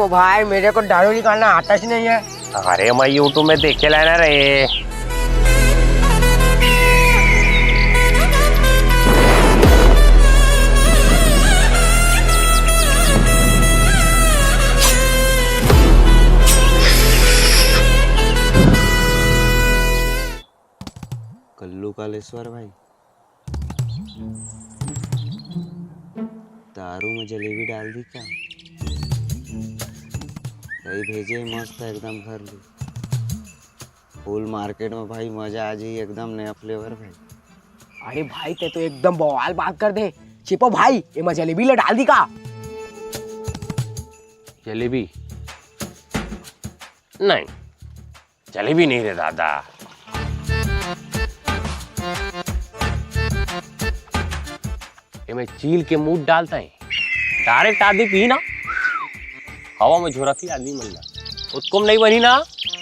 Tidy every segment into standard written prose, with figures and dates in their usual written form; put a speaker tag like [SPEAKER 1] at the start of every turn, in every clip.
[SPEAKER 1] चेपो भाई मेरे को दारू निकालना आता ही नहीं है।
[SPEAKER 2] अरे मैं यूट्यूब में देखे लाना रे।
[SPEAKER 3] कल्लू कालेश्वर भाई, दारू में जलेबी डाल दी क्या? भाई भेजे मस्त एकदम घर ली। फुल मार्केट में भाई मजा आ जाए एकदम नया फ्लेवर भाई।
[SPEAKER 1] अरे भाई ते तो एकदम बवाल बात कर दे। चेपो भाई ये मैं जलेबी ले डाल दी का?
[SPEAKER 2] जलेबी नहीं, जलेबी नहीं रे दादा। ये मैं चील के मुंह डालता है, डायरेक्ट आदमी पी ना हवा में झोरती आदमी मरना उसको नहीं बनी ना।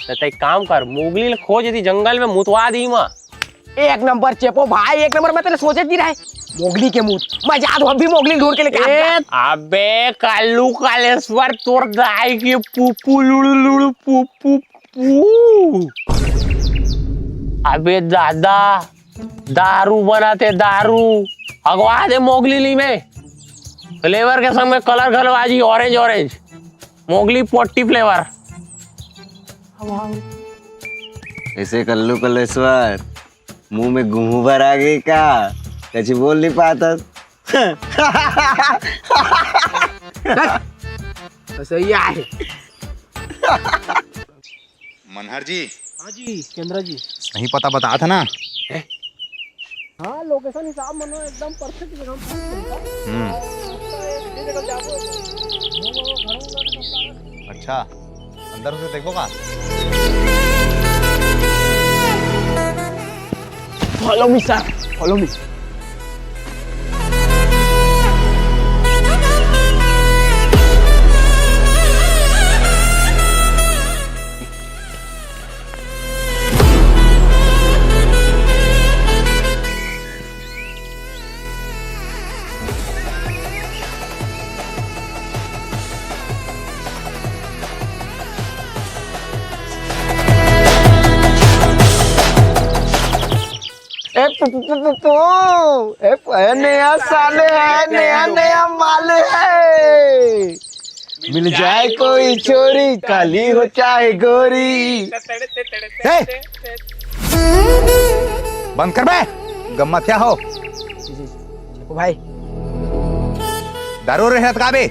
[SPEAKER 2] तो एक काम कर, मोगली खोज दी जंगल में मुतवा दी माँ।
[SPEAKER 1] एक नंबर चेपो भाई, एक नंबर। मैं तेरे सोचे नहीं रहे मोगली के मुंह मैं जा दूं, अभी मोगली ढूंढ के लेके
[SPEAKER 2] अबे कल्लू कालेश्वर तोर दाई की पुपू लुड़ू लुड़ू पुपू पू। अबे दादा दारू बनाते दारू, अगवा दे मोगली ली में फ्लेवर के संग में कलर घलवा जी, ऑरेंज ऑरेंज मोगली पोटी फ्लेवर।
[SPEAKER 3] ऐसे कल्लू कालेश्वर मुंह में गुहूबर आ गई का? कैसे बोल नहीं पाता?
[SPEAKER 1] सही है।
[SPEAKER 4] मनहर जी।
[SPEAKER 1] हाँ जी केंद्र जी।
[SPEAKER 4] नहीं पता बताया था ना।
[SPEAKER 1] हाँ लोकेशन हिसाब मनो एकदम परफेक्ट जगह।
[SPEAKER 4] अच्छा अंदर उसे देखो का?
[SPEAKER 1] Follow me sir, follow me. नया साल है, नया नया माल है। मिल जाए कोई चोरी, काली हो चाहे गोरी।
[SPEAKER 4] बंद कर बे, गम्मा क्या हो
[SPEAKER 1] भाई
[SPEAKER 4] दारू रहे का बे?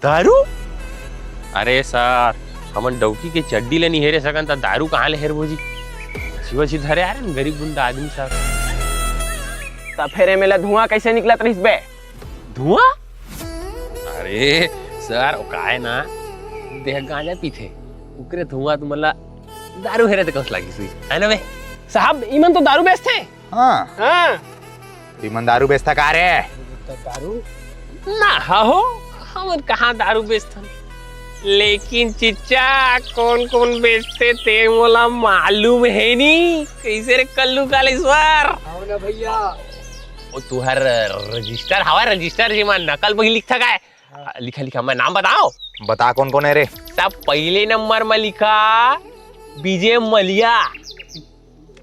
[SPEAKER 2] दारू? अरे सर हमन डौकी के चड्डी ले नहीं हेरे सकन त दारू कहाँ ले हेर भोजी? शिव धरे यार गरीब गुंडा आदमी सर।
[SPEAKER 1] तब फेरे मेला धुआं कैसे निकला तरीस बे?
[SPEAKER 2] धुआं? अरे सर ओ काहे ना देह गांजा पीथे उकरे धुआं तुमला दारू हेरे त कस लागी सुई है ना बे?
[SPEAKER 1] साहब ईमन तो दारू बेचते हैं।
[SPEAKER 4] हाँ
[SPEAKER 1] हाँ
[SPEAKER 4] ईमन दारू बेचता का रे?
[SPEAKER 1] दारू
[SPEAKER 2] ना हो हमन कहाँ दारू बेचथन, लेकिन चिच्चा कौन कौन बेचते ते मोला मालूम है नी। कैसे रे कल्लू कालेश्वर?
[SPEAKER 1] ना भैया
[SPEAKER 2] ओ तुहर रजिस्टर हवा, रजिस्टर जी में नकल बही लिखा का? लिखा लिखा मैं नाम बताओ।
[SPEAKER 4] बता कौन कौन है रे?
[SPEAKER 2] सब पहले नंबर में लिखा विजय मलिया,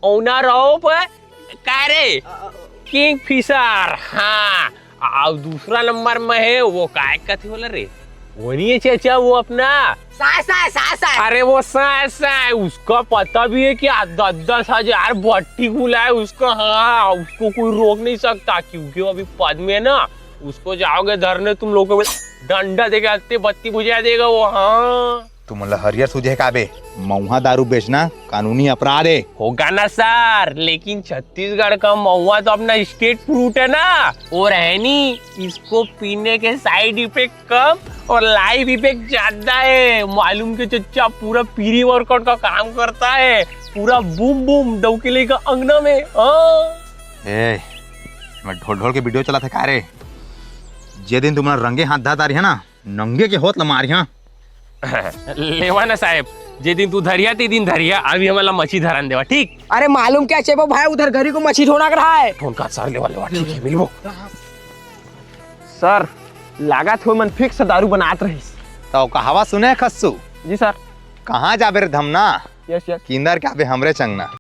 [SPEAKER 2] ओनर ऑफ का रे किंग फिशर। हाँ और दूसरा नंबर में है वो काय कथी बोला रे, वो नहीं है चाचा वो अपना
[SPEAKER 1] सा
[SPEAKER 2] अरे वो साय उसका पता भी है कि 10,000 भट्टी खुला है उसका। हाँ उसको कोई रोक नहीं सकता क्योंकि वो अभी पद में है ना। उसको जाओगे धरने तुम लोग को डंडा देके आते बत्ती बुझा देगा वो। हाँ
[SPEAKER 4] तू मतलब हरियर सूझे का बे? महुआ दारू बेचना कानूनी अपराध है।
[SPEAKER 2] होगा ना सर, लेकिन छत्तीसगढ़ का महुआ तो अपना स्टेट फ्रूट है ना। और है नी इसको पीने के साइड इफेक्ट कम और लाइफ इफेक्ट ज्यादा है। मालूम के चच्चा पूरा पीरी वर्कआउट का काम करता है, पूरा बूम बूम डौकेले का अंगना में।
[SPEAKER 4] ए मैं ढोल ढोल के वीडियो चला था का रे? जे दिन तुम्हारा रंगे हाथ धाता रही है ना, नंगे के होत लमारिया।
[SPEAKER 2] लेवा ना साहेब, जे दिन तू धरिया ते दिन धरिया, अभी हमारा मछली धरन देवा ठीक।
[SPEAKER 1] अरे मालूम क्या चेपो भाई, उधर घरी को मछली ढोना कर रहा है।
[SPEAKER 2] फोन का सर लेवा लेवा ठीक है मिलबो।
[SPEAKER 1] सर लागत हो मन फिक्स दारू बनात रहीस।
[SPEAKER 4] तो कहावा सुने खस्सू
[SPEAKER 1] जी सर।
[SPEAKER 4] कहाँ जाबे रे धमना
[SPEAKER 1] यस यस।
[SPEAKER 4] किंदर के आबे हमरे चंगना।